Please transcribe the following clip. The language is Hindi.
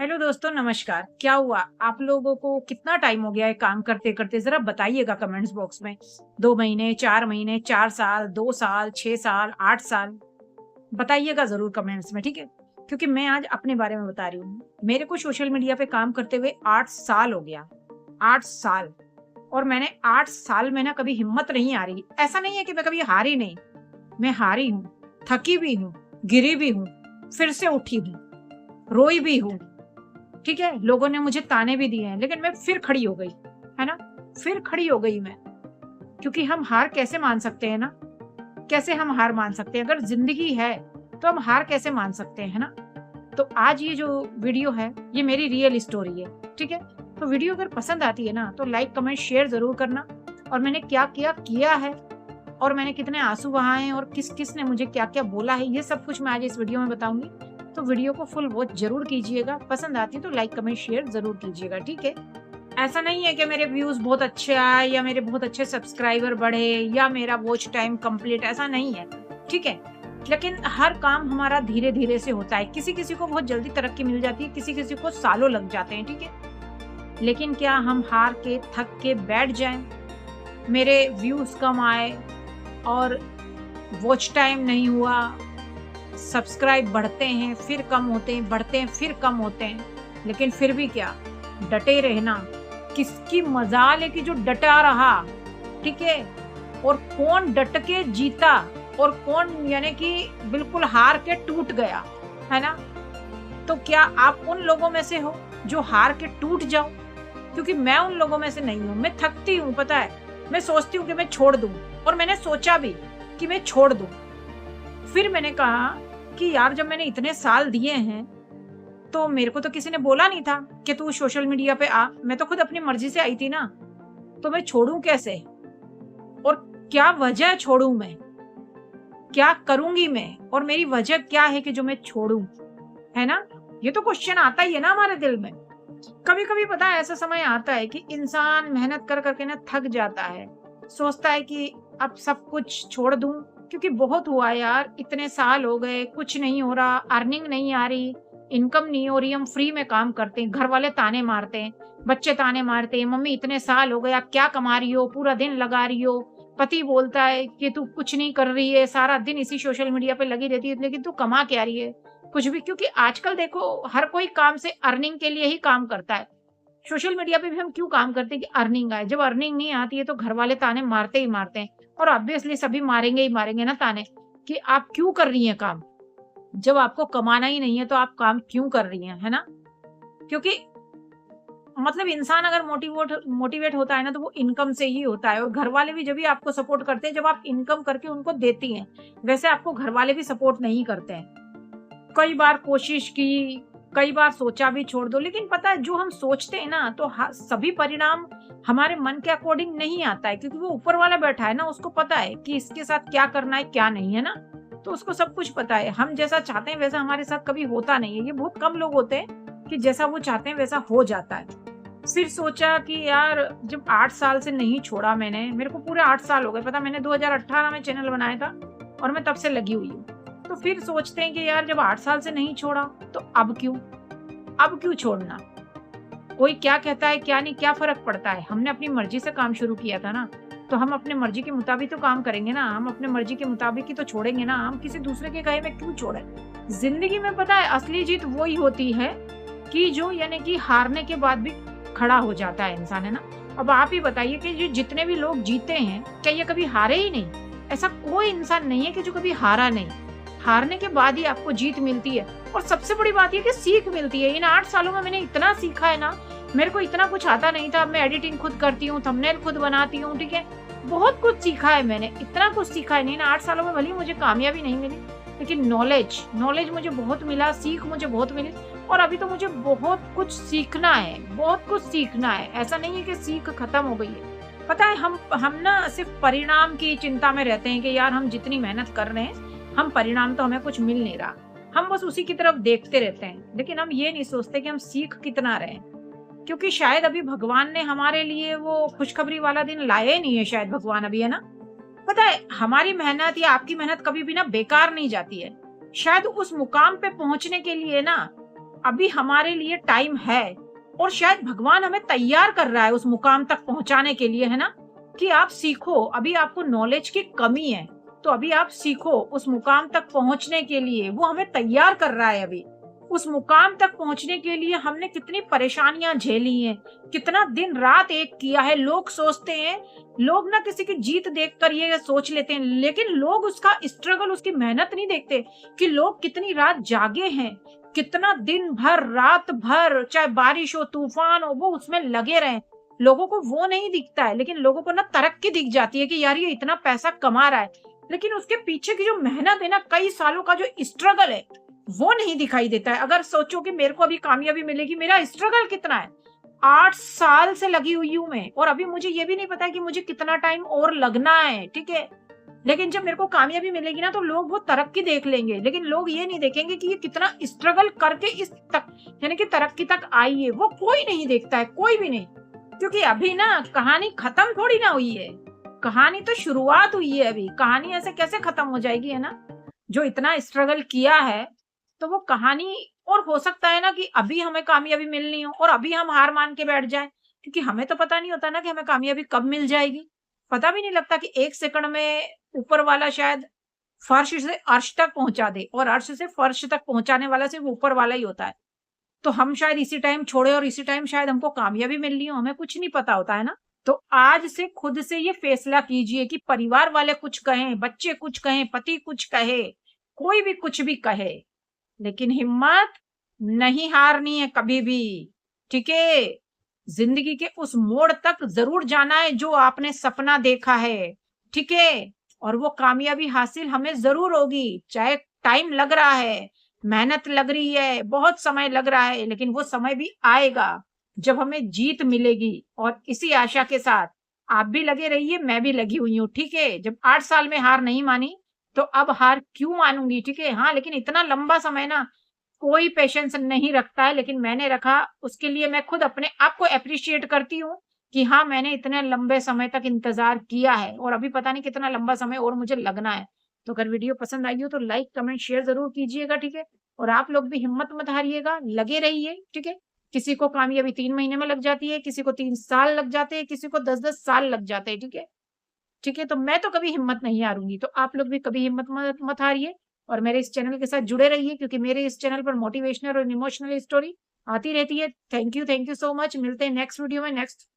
हेलो दोस्तों, नमस्कार। क्या हुआ? आप लोगों को कितना टाइम हो गया है काम करते करते? जरा बताइएगा कमेंट्स बॉक्स में। 2 महीने, 4 महीने, 4 साल, 2 साल, 6 साल, 8 साल? बताइएगा जरूर कमेंट्स में, ठीक है? क्योंकि मैं आज अपने बारे में बता रही हूँ। मेरे को सोशल मीडिया पे काम करते हुए 8 साल हो गया। 8 साल। और मैंने 8 साल में ना कभी हिम्मत नहीं हारी। ऐसा नहीं है कि मैं कभी हारी नहीं। मैं हारी हूँ, थकी भी हूँ, गिरी भी हूँ, फिर से उठी हूँ, रोई भी हूँ। ठीक है, लोगों ने मुझे ताने भी दिए हैं, लेकिन मैं फिर खड़ी हो गई, है ना? फिर खड़ी हो गई मैं। क्योंकि हम हार कैसे मान सकते हैं ना? कैसे हम हार मान सकते हैं? अगर जिंदगी है तो हम हार कैसे मान सकते हैं, है ना? तो आज ये जो वीडियो है, ये मेरी रियल स्टोरी है। ठीक है? तो वीडियो अगर पसंद आती है ना, तो लाइक कमेंट शेयर जरूर करना। और मैंने क्या क्या किया है, और मैंने कितने आंसू बहाए हैं, और किस किस ने मुझे क्या क्या बोला है, ये सब कुछ मैं आज इस वीडियो में बताऊंगी। तो वीडियो को फुल वॉच जरूर कीजिएगा। पसंद आती है तो लाइक कमेंट शेयर जरूर कीजिएगा, ठीक है? ऐसा नहीं है कि मेरे व्यूज बहुत अच्छे आए, या मेरे बहुत अच्छे सब्सक्राइबर बढ़े, या मेरा वॉच टाइम कंप्लीट, ऐसा नहीं है। ठीक है? लेकिन हर काम हमारा धीरे धीरे से होता है। किसी किसी को बहुत जल्दी तरक्की मिल जाती है, किसी किसी को सालों लग जाते हैं, ठीक है? लेकिन क्या हम हार के थक के बैठ जाएं? मेरे व्यूज कम आए और वॉच टाइम नहीं हुआ, सब्सक्राइब बढ़ते हैं फिर कम होते हैं, बढ़ते हैं फिर कम होते हैं, लेकिन फिर भी क्या, डटे रहना। किसकी मजाल है कि जो डटा रहा, ठीक है? और कौन डट के जीता, और कौन यानी कि बिल्कुल हार के टूट गया, है ना? तो क्या आप उन लोगों में से हो जो हार के टूट जाओ? क्योंकि मैं उन लोगों में से नहीं हूं। मैं थकती हूँ, पता है। मैं सोचती हूँ कि मैं छोड़ दूं, और मैंने सोचा भी कि मैं छोड़ दूं। फिर मैंने कहा कि यार, जब मैंने इतने साल दिए हैं, तो मेरे को तो किसी ने बोला नहीं था कि तू सोशल मीडिया पे आ। मैं तो खुद अपनी मर्जी से आई थी ना। तो मैं छोड़ूं कैसे? और क्या वजह छोड़ूं मैं? क्या करूंगी मैं? और मेरी वजह क्या है कि जो मैं छोड़ूं, है ना? ये तो क्वेश्चन आता ही है ना हमारे दिल में। कभी कभी पता है, ऐसा समय आता है कि इंसान मेहनत कर करके ना थक जाता है। सोचता है कि अब सब कुछ छोड़ दूं, क्योंकि बहुत हुआ यार, इतने साल हो गए, कुछ नहीं हो रहा, अर्निंग नहीं आ रही, इनकम नहीं हो रही, हम फ्री में काम करते हैं, घर वाले ताने मारते हैं, बच्चे ताने मारते हैं, मम्मी इतने साल हो गए, आप क्या कमा रही हो, पूरा दिन लगा रही हो। पति बोलता है कि तू कुछ नहीं कर रही है, सारा दिन इसी सोशल मीडिया पे लगी रहती है, लेकिन तू कमा क्या रही है? कुछ भी। क्योंकि आजकल देखो, हर कोई काम से अर्निंग के लिए ही काम करता है। सोशल मीडिया पे भी हम क्यों काम करते हैं? कि अर्निंग आए। जब अर्निंग नहीं आती है तो घर वाले ताने मारते ही मारते हैं। और ऑब्वियसली सभी मारेंगे ही मारेंगे ना ताने, कि आप क्यों कर रही हैं काम? जब आपको कमाना ही नहीं है तो आप काम क्यों कर रही हैं, है ना? क्योंकि मतलब इंसान अगर मोटिवेट मोटिवेट होता है ना, तो वो इनकम से ही होता है। और घर वाले भी जब भी आपको सपोर्ट करते हैं, जब आप इनकम करके उनको देती हैं। वैसे आपको घर वाले भी सपोर्ट नहीं करते हैं। कई बार कोशिश की, कई बार सोचा भी छोड़ दो, लेकिन पता है, जो हम सोचते हैं ना, तो सभी परिणाम हमारे मन के अकॉर्डिंग नहीं आता है। क्योंकि वो ऊपर वाला बैठा है ना, उसको पता है कि इसके साथ क्या करना है क्या नहीं, है ना? तो उसको सब कुछ पता है। हम जैसा चाहते हैं वैसा हमारे साथ कभी होता नहीं है। ये बहुत कम लोग होते हैं कि जैसा वो चाहते हैं वैसा हो जाता है। फिर सोचा कि यार, जब 8 साल से नहीं छोड़ा मैंने, मेरे को पूरे 8 साल हो गए, पता, मैंने 2018 में चैनल बनाया था, और मैं तब से लगी हुई हूँ। तो फिर सोचते हैं कि यार, जब 8 साल से नहीं छोड़ा, तो अब क्यों? अब क्यों छोड़ना? कोई क्या कहता है क्या नहीं, क्या फर्क पड़ता है? हमने अपनी मर्जी से काम शुरू किया था ना, तो हम अपने मर्जी के मुताबिक तो काम करेंगे ना। हम अपने मर्जी के मुताबिक ही तो छोड़ेंगे ना। हम किसी दूसरे के कहे में क्यों छोड़े? जिंदगी में पता है, असली जीत वही होती है कि जो यानी कि हारने के बाद भी खड़ा हो जाता है इंसान, है ना? अब आप ही बताइए कि जो जितने भी लोग जीते हैं, क्या ये कभी हारे ही नहीं? ऐसा कोई इंसान नहीं है कि जो कभी हारा नहीं। हारने के बाद ही आपको जीत मिलती है। और सबसे बड़ी बात यह कि सीख मिलती है। इन 8 सालों में मैंने इतना सीखा है ना। मेरे को इतना कुछ आता नहीं था। अब मैं एडिटिंग खुद करती हूँ, थंबनेल खुद बनाती हूँ, ठीक है? बहुत कुछ सीखा है मैंने, इतना कुछ सीखा है। नहीं ना, 8 सालों में भले ही मुझे कामयाबी नहीं मिली, लेकिन नॉलेज मुझे बहुत मिला, सीख मुझे बहुत मिली। और अभी तो मुझे बहुत कुछ सीखना है, बहुत कुछ सीखना है। ऐसा नहीं है कि सीख खत्म हो गई है। पता है, हम ना सिर्फ परिणाम की चिंता में रहते हैं कि यार, हम जितनी मेहनत कर रहे हैं, हम परिणाम तो हमें कुछ मिल नहीं रहा। हम बस उसी की तरफ देखते रहते हैं, लेकिन हम ये नहीं सोचते कि हम सीख कितना रहे हैं। क्योंकि शायद अभी भगवान ने हमारे लिए वो खुशखबरी वाला दिन लाया ही नहीं है, शायद भगवान अभी, है ना? पता है, हमारी मेहनत या आपकी मेहनत कभी भी ना बेकार नहीं जाती है। शायद उस मुकाम पे पहुंचने के लिए ना, अभी हमारे लिए टाइम है और शायद भगवान हमें तैयार कर रहा है उस मुकाम तक पहुंचाने के लिए, है ना, कि आप सीखो। अभी आपको नॉलेज की कमी है तो अभी आप सीखो उस मुकाम तक पहुंचने के लिए। वो हमें तैयार कर रहा है अभी उस मुकाम तक पहुंचने के लिए। हमने कितनी परेशानियां झेली हैं, कितना दिन रात एक किया है। लोग सोचते हैं, लोग ना किसी की जीत देखकर ये सोच लेते हैं, लेकिन लोग उसका स्ट्रगल, उसकी मेहनत नहीं देखते कि लोग कितनी रात जागे हैं, कितना दिन भर रात भर, चाहे बारिश हो तूफान हो, वो उसमें लगे रहे। लोगों को वो नहीं दिखता है, लेकिन लोगों को ना तरक्की दिख जाती है कि यार ये इतना पैसा कमा रहा है, लेकिन उसके पीछे की जो मेहनत है ना, कई सालों का जो स्ट्रगल है, वो नहीं दिखाई देता है। अगर सोचो कि मेरे को अभी कामयाबी मिलेगी, मेरा स्ट्रगल कितना है। 8 साल से लगी हुई हूं मैं, और अभी मुझे ये भी नहीं पता है कि मुझे कितना टाइम और लगना है, ठीक है। लेकिन जब मेरे को कामयाबी मिलेगी ना, तो लोग वो तरक्की देख लेंगे, लेकिन लोग ये नहीं देखेंगे कि ये कितना स्ट्रगल करके इस तक, यानी कि तरक्की तक आई है। वो कोई नहीं देखता है, कोई भी नहीं। क्योंकि अभी ना कहानी खत्म थोड़ी ना हुई है, कहानी तो शुरुआत हुई है। अभी कहानी ऐसे कैसे खत्म हो जाएगी, है ना। जो इतना स्ट्रगल किया है, तो वो कहानी, और हो सकता है ना कि अभी हमें कामयाबी मिलनी हो और अभी हम हार मान के बैठ जाएं, क्योंकि हमें तो पता नहीं होता ना कि हमें कामयाबी कब मिल जाएगी। पता भी नहीं लगता कि एक सेकंड में ऊपर वाला शायद फर्श से अर्श तक पहुंचा दे, और अर्श से फर्श तक पहुंचाने वाला सिर्फ ऊपर वाला ही होता है। तो हम शायद इसी टाइम छोड़े और इसी टाइम शायद हमको कामयाबी मिलनी हो, हमें कुछ नहीं पता होता है ना। तो आज से खुद से ये फैसला कीजिए कि परिवार वाले कुछ कहें, बच्चे कुछ कहें, पति कुछ कहे, कोई भी कुछ भी कहे, लेकिन हिम्मत नहीं हारनी है कभी भी, ठीक है। जिंदगी के उस मोड़ तक जरूर जाना है जो आपने सपना देखा है, ठीक है। और वो कामयाबी हासिल हमें जरूर होगी, चाहे टाइम लग रहा है, मेहनत लग रही है, बहुत समय लग रहा है, लेकिन वो समय भी आएगा जब हमें जीत मिलेगी। और इसी आशा के साथ आप भी लगे रहिए, मैं भी लगी हुई हूँ, ठीक है। जब 8 साल में हार नहीं मानी, तो अब हार क्यों मानूंगी, ठीक है। हाँ, लेकिन इतना लंबा समय ना कोई पेशेंस नहीं रखता है, लेकिन मैंने रखा। उसके लिए मैं खुद अपने आप को एप्रिशिएट करती हूँ कि हाँ, मैंने इतने लंबे समय तक इंतजार किया है, और अभी पता नहीं कितना लंबा समय और मुझे लगना है। तो अगर वीडियो पसंद आई हो तो लाइक कमेंट शेयर जरूर कीजिएगा, ठीक है। और आप लोग भी हिम्मत मत हारिएगा, लगे रहिए, ठीक है। किसी को कामयाबी 3 महीने में लग जाती है, किसी को 3 साल लग जाते हैं, किसी को 10-10 साल लग जाते हैं, ठीक है। ठीक है, तो मैं तो कभी हिम्मत नहीं हारूंगी, तो आप लोग भी कभी हिम्मत मत मत हारिए। और मेरे इस चैनल के साथ जुड़े रहिए, क्योंकि मेरे इस चैनल पर मोटिवेशनल और इमोशनल स्टोरी आती रहती है। Thank you so much. मिलते हैं नेक्स्ट वीडियो में, नेक्स्ट